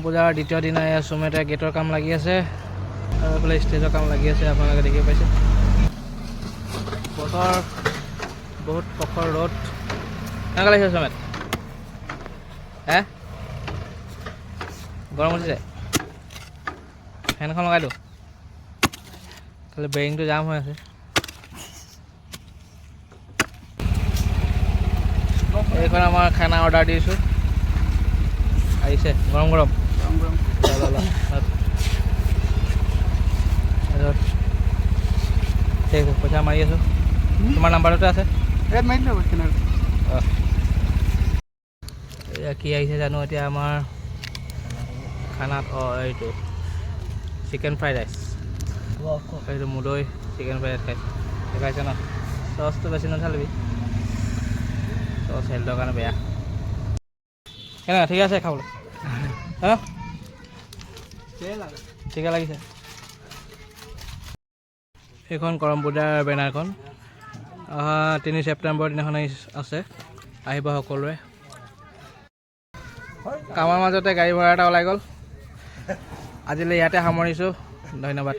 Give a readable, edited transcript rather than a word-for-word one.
পূজাৰ দ্বিতীয় দিনা এয়া সুমেতে গেটৰ কাম লাগি আছে আৰু এইফালে ষ্টেজৰ কাম লাগি আছে আপোনালোকে দেখিব পাইছে বতৰ বহুত প্ৰখৰ ৰ'দ কেনেকুৱা লাগিছে সুমেত গৰম উঠিছে ফেনখন লগাই দিওঁ খালি বেৰিংটো জাম হৈ আছে এইখন আমাৰ খানা অৰ্ডাৰ দিছোঁ আহিছে গৰম গৰম ঠিক আছে পইচা মাৰি আছোঁ তোমাৰ নাম্বাৰটোতে আছে এয়া কি আহিছে জানো এতিয়া আমাৰ খানাত এইটো চিকেন ফ্ৰাইড ৰাইচ এইটো মুদৈ চিকেন ফ্ৰাইড ৰাইচ দেখাইছে ন চচটো বেছি নথালিবি চচ হেল্থৰ কাৰণে বেয়া কেনেকুৱা ঠিক আছে খাবলৈ হা ঠিকে লাগিছে এইখন কৰম পূজাৰ বেনাৰখন অহা 3 ছেপ্টেম্বৰ দিনাখন আছে আহিব সকলোৱে কামৰ মাজতে গাড়ী ভাড়া এটা ওলাই গ'ল আজিলৈ ইয়াতে সামৰিছোঁ ধন্যবাদ